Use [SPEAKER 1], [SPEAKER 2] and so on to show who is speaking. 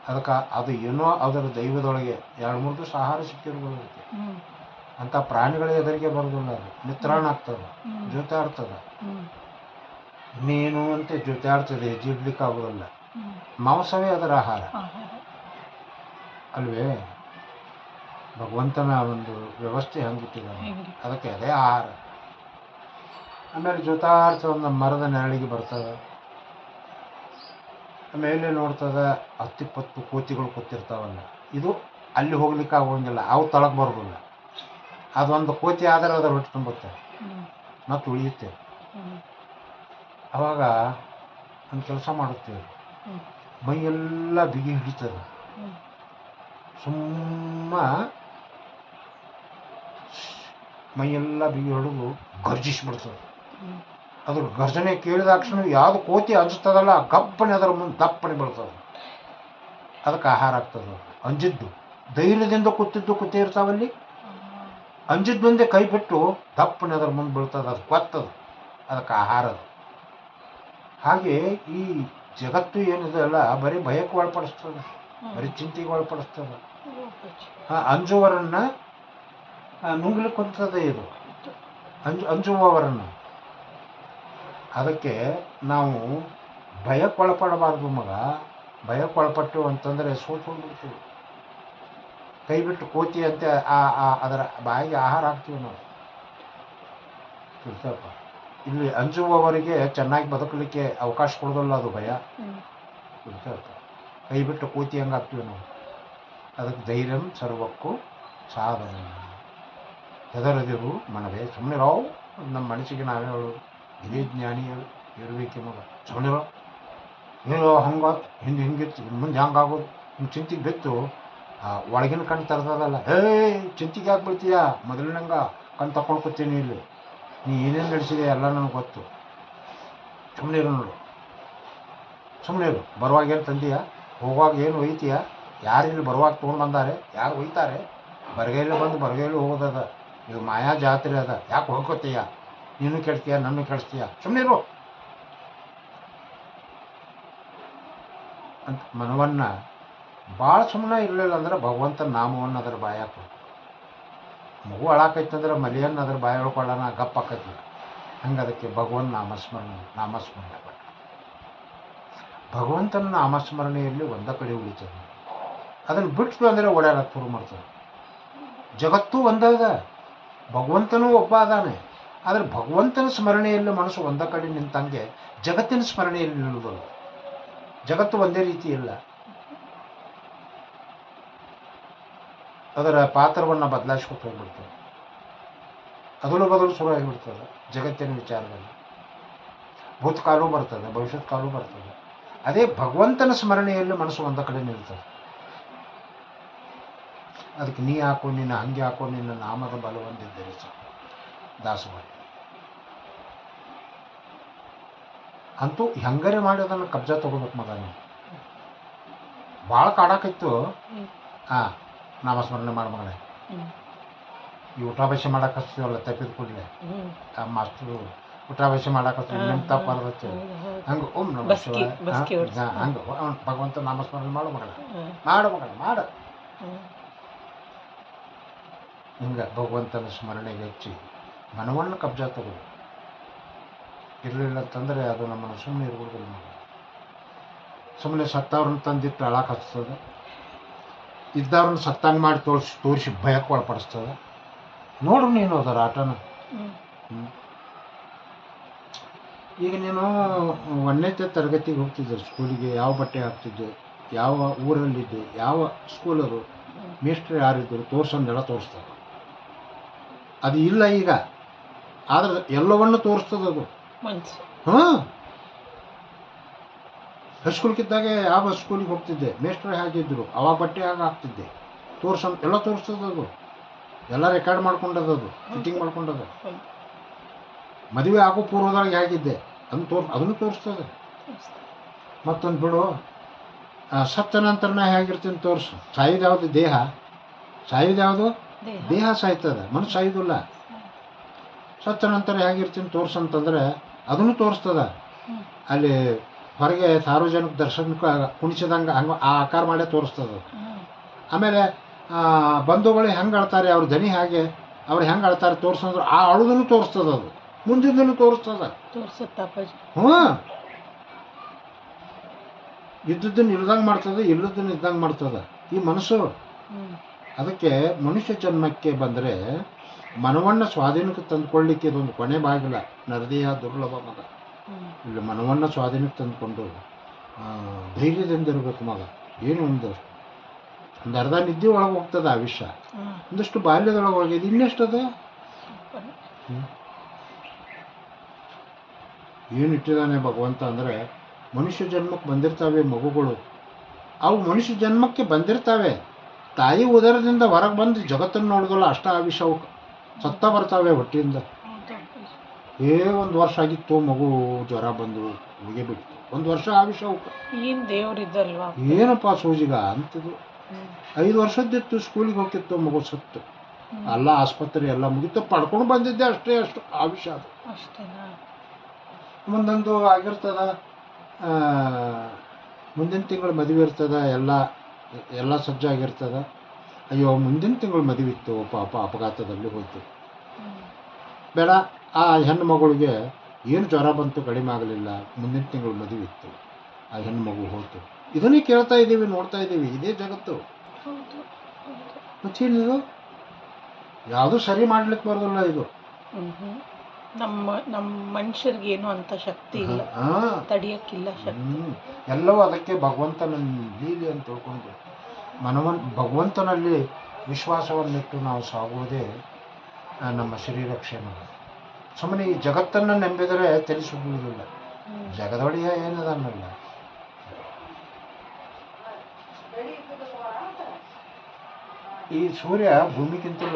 [SPEAKER 1] ಅದಕ್ಕೆ ಅದು ಏನೋ ಅದರ ದೈವದೊಳಗೆ 2-3 ದಿವಸ ಆಹಾರ ಸಿಕ್ಕಿರ್ಬೋದು. ಅಂಥ ಪ್ರಾಣಿಗಳ ಎದುರಿಗೆ ಬರೋದಿಲ್ಲ. ಅದು ಮಿತ್ರಾಣ ಆಗ್ತದೆ, ಜೊತೆ ಆಡ್ತದೆ. ಮೀನು ಅಂತ ಜೊತೆ ಆಡ್ತದೆ, ಹೆಜ್ಜಿಡ್ಲಿಕ್ಕೆ ಆಗೋದಿಲ್ಲ. ಮಾಂಸವೇ ಅದರ ಆಹಾರ ಅಲ್ವೇ? ಭಗವಂತನ ಒಂದು ವ್ಯವಸ್ಥೆ ಹಂಗಿಟ್ಟಿದ್ದಾನೆ, ಅದಕ್ಕೆ ಅದೇ ಆಹಾರ. ಆಮೇಲೆ ಜೊತಾಡ್ತದೆ, ಒಂದು ಮರದ ನೆರಳಿಗೆ ಬರ್ತದೆ. ಮೇಲೆ ನೋಡ್ತದೆ 10-20 ಕೋತಿಗಳು ಕೂತಿರ್ತಾವಲ್ಲ. ಇದು ಅಲ್ಲಿ ಹೋಗ್ಲಿಕ್ಕೆ ಆಗೋಂಗಿಲ್ಲ, ಅವು ತಳಕ್ಕೆ ಬರೋದಿಲ್ಲ. ಅದೊಂದು ಕೋತಿ ಆದರೆ ಅದರ ಹೊಟ್ಟೆ ತುಂಬುತ್ತೆ ಮತ್ತು ಉಳಿಯುತ್ತೆ. ಅವಾಗ ಒಂದು ಕೆಲಸ ಮಾಡುತ್ತೇವೆ, ಮೈಯೆಲ್ಲ ಬಿಗಿ ಹಿಡಿತದೆ. ಮೈಯೆಲ್ಲ ಬಿಗಿ ಹಿಡಿದು ಗರ್ಜಿಸ್ಬಿಡ್ತದೆ. ಅದ್ರ ಗರ್ಜನೆ ಕೇಳಿದಾಕ್ಷಣ ಯಾವುದು ಕೋತಿ ಅಂಜುತ್ತದಲ್ಲ, ಗಪ್ಪನೆ ಅದರ ಮುಂದೆ ದಪ್ಪನೆ ಬೀಳ್ತದೆ. ಅದಕ್ಕೆ ಆಹಾರ ಆಗ್ತದೆ. ಅಂಜಿದ್ದು ಧೈರ್ಯದಿಂದ ಕೂತಿ ಇರ್ತಾವಲ್ಲಿ, ಅಂಜಿದ್ದು ಮುಂದೆ ಕೈ ಬಿಟ್ಟು ದಪ್ಪನೆ ಅದರ ಮುಂದೆ ಬೀಳ್ತದೆ, ಅದು ಕೊತ್ತದು, ಅದಕ್ಕೆ ಆಹಾರ ಅದು. ಹಾಗೆ ಈ ಜಗತ್ತು ಏನಿದೆ ಅಲ್ಲ, ಬರೀ ಭಯಕ್ಕೆ ಒಳಪಡಿಸ್ತದೆ, ಬರೀ ಚಿಂತೆಗೆ ಒಳಪಡಿಸ್ತದೆ. ಅಂಜುವರನ್ನ ನುಂಗ್ಲಿಕ್ಕೆ ಹೊಂತದೆ ಇದು, ಅಂಜುವವರನ್ನು. ಅದಕ್ಕೆ ನಾವು ಭಯಕ್ಕೆ ಒಳಪಡಬಾರ್ದು ಮಗ. ಭಯಕ್ಕೆ ಒಳಪಟ್ಟು ಅಂತಂದರೆ ಸೋತ್ಕೊಂಡ್ಬಿಡ್ತೀವಿ. ಕೈ ಬಿಟ್ಟು ಕೋತಿ ಅಂತ ಅದರ ಬಾಯಿಗೆ ಆಹಾರ ಹಾಕ್ತೀವಿ ನಾವು. ತಿಳ್ಸಪ್ಪ, ಇಲ್ಲಿ ಅಂಜುವವರಿಗೆ ಚೆನ್ನಾಗಿ ಬದುಕಲಿಕ್ಕೆ ಅವಕಾಶ ಕೊಡೋದಲ್ಲ ಅದು ಭಯ. ತಿಳ್ಸಪ್ಪ, ಕೈ ಬಿಟ್ಟು ಕೋತಿ ಹಂಗೆ ಹಾಕ್ತೀವಿ ನಾವು. ಅದಕ್ಕೆ ಧೈರ್ಯಂ ಸರ್ವಕ್ಕೂ ಸಾಧನೆ. ಹೆದರದಿರು ಮನವೇ, ಸುಮ್ಮನೆ ರಾವು ನಮ್ಮ ಮನಸ್ಸಿಗೆ ನಾವೇ ಹೇಳೋದು. ಇದೇ ಜ್ಞಾನಿ ಇರಬೇಕೆ ಮಗ. ಸುಮ್ಮನಿರೋ, ಏನೋ ಹಂಗಾತು, ಹಿಂಗಿತ್ತು, ಮುಂದೆ ಹಂಗಾಗೋದು, ಹಿಂಗೆ ಚಿಂತೆಗೆ ಬಿತ್ತು ಒಳಗಿನ ಕಣ್ಣು ತರ್ತದಲ್ಲ. ಚಿಂತೆಗೆ ಯಾಕೆ ಬೀಳ್ತೀಯ? ಮೊದಲಿನಂಗೆ ಕಣ್ಣು ತಕೊಂಡು ಕೂತೀನಿ ಇಲ್ಲಿ. ನೀ ಏನೇನು ನಡೆಸಿದೆ ಎಲ್ಲ ನನಗೆ ಗೊತ್ತು. ಸುಮ್ಮನೆ ಇರು ನೋಡು, ಸುಮ್ಮನೆ ಇರು. ಬರುವಾಗ ಏನು ತಂದೀಯ, ಹೋಗುವಾಗ ಏನು ಒಯ್ತೀಯ? ಯಾರು ಇಲ್ಲಿ ಬರುವಾಗ ತೊಗೊಂಡು ಬಂದಾರೆ, ಯಾರು ಒಯ್ತಾರೆ? ಬರಗೈಲಿ ಬಂದು ಬರಗೈಲಿ ಹೋಗೋದದ. ಇದು ಮಾಯಾ ಜಾತ್ರೆ ಅದ. ಯಾಕೆ ಹೋಗ್ಕೋತೀಯ? ನೀನು ಕೆಡ್ತೀಯ, ನನ್ನ ಕೆಡಿಸ್ತೀಯ. ಸುಮ್ಮನೆ ಇರು ಅಂತ ಮನವನ್ನು ಭಾಳ ಸುಮ್ಮನೆ ಇರಲಿಲ್ಲ ಅಂದ್ರೆ ಭಗವಂತನ ನಾಮವನ್ನು ಅದರ ಬಾಯಿ ಹಾಕೋದು. ಮಗು ಅಳಾಕೈತಂದ್ರೆ ಮಲಿಯನ್ನು ಅದ್ರ ಬಾಯಿ ಹೇಳ್ಕೊಳ್ಳೋಣ, ಗಪ್ಪ ಆಕೈತಿ. ಹಂಗೆ ಅದಕ್ಕೆ ಭಗವನ್ ನಾಮಸ್ಮರಣೆ ಪಟ್ಟ. ಭಗವಂತನ ನಾಮಸ್ಮರಣೆಯಲ್ಲಿ ಒಂದ ಕಡೆ ಉಳಿತದೆ. ಅದನ್ನು ಬಿಟ್ಟು ಅಂದರೆ ಓಡಾಡಕ್ಕೆ ಶುರು ಮಾಡ್ತದೆ. ಜಗತ್ತು ಒಂದದ, ಭಗವಂತನೂ ಒಬ್ಬ ಅದಾನೆ. ಆದರೆ ಭಗವಂತನ ಸ್ಮರಣೆಯಲ್ಲಿ ಮನಸ್ಸು ಒಂದ ಕಡೆ ನಿಂತಂಗೆ ಜಗತ್ತಿನ ಸ್ಮರಣೆಯಲ್ಲಿ ನಿಲ್ಲುವುದಲ್ಲ. ಜಗತ್ತು ಒಂದೇ ರೀತಿ ಇಲ್ಲ. ಅದರ ಪಾತ್ರವನ್ನು ಬದಲಾಯಿಸ್ಕೊತ ಹೋಗ್ಬಿಡ್ತದೆ. ಅದಲು ಬದಲು ಶುರು ಆಗಿಬಿಡ್ತದೆ ಜಗತ್ತಿನ ವಿಚಾರದಲ್ಲಿ. ಭೂತಕಾಲೂ ಬರ್ತದೆ, ಭವಿಷ್ಯತ್ ಕಾಲೂ ಬರ್ತದೆ. ಅದೇ ಭಗವಂತನ ಸ್ಮರಣೆಯಲ್ಲಿ ಮನಸ್ಸು ಒಂದ ಕಡೆ ನಿಲ್ತದೆ. ಅದಕ್ಕೆ ನೀ ಹಾಕೋ, ನಿನ್ನ ಹಂಗೆ ಹಾಕೋ, ನಿನ್ನ ನಾಮದ ಬಲ ಹೊಂದಿದ್ದರೆ ದಾಸವಾಳಿ ಅಂತೂ ಹೆಂಗರೆ ಮಾಡಿ ಅದನ್ನು ಕಬ್ಜಾ ತಗೋಬೇಕು ಮಗ. ನೀವು ಭಾಳ ಕಾಡಾಕಿತ್ತು. ನಾಮಸ್ಮರಣೆ ಮಾಡಿ ಮಗನೇ. ಈ ಊಟಾಭ್ಯಾಸ ಮಾಡಕ್ಕೆ ಹಚ್ತೀವಲ್ಲ ತಪ್ಪಿದ ಕೂಡಲೇ ಆ ಮಾಸ್ತರು ಊಟಾಭ್ಯಾಸ ಮಾಡಕ್ಕೆ ಹಚ್ತೀವಿ. ನಿಮ್ಮ ತಪ್ಪು ಅರ್ಧತ್ತೆ ಹಂಗೆ ಓಂ ನಮ ಶಿವಾಯ ಹಂಗೆ ಭಗವಂತ ನಾಮಸ್ಮರಣೆ ಮಾಡು ಮಗನ, ಮಾಡು ಮಗನ, ಮಾಡು. ಹಿಂಗೆ ಭಗವಂತನ ಸ್ಮರಣೆಗೆ ಹಚ್ಚಿ ಮನವನ್ನು ಕಬ್ಜಾ ತಗೋದು. ಇರಲಿಲ್ಲ ಅಂತಂದರೆ ಅದು ನಮ್ಮನ್ನು ಸುಮ್ಮನೆ ಇರ್ಬೋದಿಲ್ಲ ಮಗ. ಸುಮ್ಮನೆ ಸತ್ತವ್ರನ್ನ ತಂದಿಟ್ಟು ಅಳಕ್ಕೆ ಹಚ್ತದೆ, ಇದ್ದವ್ರನ್ನ ಸತ್ತಂಗೆ ಮಾಡಿ ತೋರಿಸಿ ಭಯಕ್ಕೆ ಒಳಪಡಿಸ್ತದೆ. ನೋಡು ನೀನು ಅದರ ಆಟನ. ಈಗ ನೀನು 1ನೇ ತರಗತಿಗೆ ಹೋಗ್ತಿದ್ದೆ ಸ್ಕೂಲಿಗೆ, ಯಾವ ಬಟ್ಟೆ ಹಾಕ್ತಿದ್ದೆ, ಯಾವ ಊರಲ್ಲಿದ್ದೆ, ಯಾವ ಸ್ಕೂಲರು, ಮೇಸ್ಟ್ರು ಯಾರಿದ್ದರು ತೋರ್ಸಂದೆಲ್ಲ ತೋರಿಸ್ತದೆ. ಅದು ಇಲ್ಲ ಈಗ, ಆದ್ರೆ ಎಲ್ಲವನ್ನು ತೋರಿಸ್ತದೆ ಅದು. ಹಾಂ, ಹೈಸ್ಕೂಲ್ಗಿದ್ದಾಗೆ ಯಾವ ಸ್ಕೂಲಿಗೆ ಹೋಗ್ತಿದ್ದೆ, ಮೇಸ್ಟ್ರು ಹೇಗಿದ್ದರು, ಅವಾಗ ಬಟ್ಟೆ ಹೇಗೆ ಹಾಕ್ತಿದ್ದೆ, ಎಲ್ಲ ತೋರಿಸ್ತದೆ ಅದು. ಎಲ್ಲ ರೆಕಾರ್ಡ್ ಮಾಡ್ಕೊಂಡದ, ಅದು ಫಿಟ್ಟಿಂಗ್ ಮಾಡ್ಕೊಂಡದ. ಮದುವೆ ಆಗೋ ಪೂರ್ವದೊಳಗೆ ಹೇಗಿದ್ದೆ ಅದನ್ನು ತೋರಿಸ್ತದೆ. ಮತ್ತೊಂದು ಬಿಡು, ಸತ್ತ ನಂತರ ಹೇಗಿರ್ತೀನಿ ತೋರಿಸು. ಸಾಯೋದು ಯಾವುದು? ದೇಹ. ಸಾಯೋದು ಯಾವುದು? ದೇಹ ಸಾಯ್ತದೆ, ಮನಸ್ಸು ಸಾಯೋದಿಲ್ಲ. ಸತ್ತ ನಂತರ ಹೇಗಿರ್ತೀನಿ ತೋರಿಸಂತಂದ್ರೆ ಅದನ್ನು ತೋರಿಸ್ತದ. ಅಲ್ಲಿ ಹೊರಗೆ ಸಾರ್ವಜನಿಕ ದರ್ಶನಕ್ಕೆ ಕುಣಿಸಿದಂಗೆ ಹಂಗೆ ಆ ಆಕಾರ ಮಾಡೇ ತೋರಿಸ್ತದೆ. ಆಮೇಲೆ ಬಂಧುಗಳು ಹೆಂಗೆ ಅಳ್ತಾರೆ, ಅವ್ರ ದನಿ ಹಾಗೆ ಅವ್ರು ಹೆಂಗೆ ಅಳ್ತಾರೆ ತೋರಿಸಂದ್ರೆ ಆ ಅಳುದನ್ನು ತೋರಿಸ್ತದೆ, ಅದು ಮುಂದಿನೂ ತೋರಿಸ್ತದೆ. ಹ್ಞೂ, ಇದ್ದದ್ದನ್ನು ಇಲ್ದಂಗೆ ಮಾಡ್ತದೆ, ಇಲ್ಲದನ್ನು ಇದ್ದಂಗೆ ಮಾಡ್ತದೆ ಈ ಮನಸ್ಸು. ಅದಕ್ಕೆ ಮನುಷ್ಯ ಜನ್ಮಕ್ಕೆ ಬಂದರೆ ಮನವನ್ನು ಸ್ವಾಧೀನಕ್ಕೆ ತಂದುಕೊಳ್ಳಿಕ್ಕೆ ಇದೊಂದು ಕೊನೆ ಬಾಗಿಲ. ನರದೇಹ ದುರ್ಲಭ ಮಗ. ಇಲ್ಲಿ ಮನವನ್ನು ಸ್ವಾಧೀನಕ್ಕೆ ತಂದುಕೊಂಡು ಧೈರ್ಯದಿಂದ ಇರಬೇಕು ಮಗ. ಏನು ಒಂದು ಅರ್ಧ ನಿದ್ದೆ ಒಳಗೆ ಹೋಗ್ತದೆ ಆವಿಷ್ಯ, ಒಂದಷ್ಟು ಬಾಲ್ಯದೊಳಗೆ ಹೋಗಿದೆ, ಇನ್ನೆಷ್ಟದ ಏನು ಇಟ್ಟಿದ್ದಾನೆ ಭಗವಂತ ಅಂದರೆ, ಮನುಷ್ಯ ಜನ್ಮಕ್ಕೆ ಬಂದಿರ್ತಾವೆ ಮಗುಗಳು, ಅವು ಮನುಷ್ಯ ಜನ್ಮಕ್ಕೆ ಬಂದಿರ್ತಾವೆ, ತಾಯಿ ಉದರದಿಂದ ಹೊರಗೆ ಬಂದು ಜಗತ್ತನ್ನು ನೋಡೋದಲ್ಲ, ಅಷ್ಟ ಆವಿಷ ಅವು ಸತ್ತ ಬರ್ತಾವೆ ಹೊಟ್ಟೆಯಿಂದ. ಒಂದು ವರ್ಷ ಆಗಿತ್ತು ಮಗು ಜ್ವರ ಬಂದು ಹೋಗಿ ಬಿಟ್ಟು, ಒಂದು ವರ್ಷ ಆವಿಷ ಅವಕ್ಕೆ. ಏನಪ್ಪ ಸೋಜಿಗ ಅಂತಿದ್ರು. 5 ವರ್ಷದ್ದಿತ್ತು, ಸ್ಕೂಲಿಗೆ ಹೋಗಿತ್ತು, ಮಗು ಸತ್ತು. ಎಲ್ಲ ಆಸ್ಪತ್ರೆ ಎಲ್ಲ ಮುಗಿತು, ಪಡ್ಕೊಂಡು ಬಂದಿದ್ದೆ ಅಷ್ಟೇ, ಅಷ್ಟು ಆವಿಷ ಅದು. ಮುಂದೊಂದು ಆಗಿರ್ತದ, ಮುಂದಿನ ತಿಂಗಳು ಮದುವೆ ಇರ್ತದ, ಎಲ್ಲ ಸಜ್ಜಾಗಿರ್ತದ. ಅಯ್ಯೋ ಮುಂದಿನ ತಿಂಗಳು ಮದುವೆ ಇತ್ತು, ಪಾಪ ಅಪಘಾತದಲ್ಲಿ ಹೋಯ್ತು. ಬೇಡ, ಆ ಹೆಣ್ಣು ಮಗಳಿಗೆ ಏನು ಜ್ವರ ಬಂತು, ಕಡಿಮೆ ಆಗಲಿಲ್ಲ, ಮುಂದಿನ ತಿಂಗಳು ಮದುವೆ ಇತ್ತು, ಆ ಹೆಣ್ಣು ಮಗು ಹೋಯ್ತು. ಇದನ್ನೇ ಕೇಳ್ತಾ ಇದ್ದೀವಿ, ನೋಡ್ತಾ ಇದ್ದೀವಿ, ಇದೇ ಜಗತ್ತು. ಮತ್ತೇನಿದು ಯಾವುದು ಸರಿ ಮಾಡ್ಲಿಕ್ಕೆ ಬರೋದಿಲ್ಲ ಇದು.
[SPEAKER 2] ನಮ್ಮ ಮನುಷ್ಯರಿಗೆ ಏನು ಅಂತ ಶಕ್ತಿ ಇಲ್ಲ, ತಡಿಯಕ್ಕಿಲ್ಲ ಶಕ್ತಿ.
[SPEAKER 1] ಎಲ್ಲವೂ ಅದಕ್ಕೆ ಭಗವಂತನ ಲೀಲೆ ಅಂತ ತಿಳ್ಕೊಂಡು ಭಗವಂತನಲ್ಲಿ ವಿಶ್ವಾಸವನ್ನಿಟ್ಟು ನಾವು ಸಾಗುವುದೇ ನಮ್ಮ ಶ್ರೀರಕ್ಷಣೆ. ಸುಮ್ಮನೆ ಈ ಜಗತ್ತನ್ನು ನಂಬಿದರೆ ತಿಳಿಸುವುದಿಲ್ಲ. ಜಗದೊಡೆಯ ಏನದನ್ನಲ್ಲ. ಈ ಸೂರ್ಯ ಭೂಮಿಗಿಂತಲೂ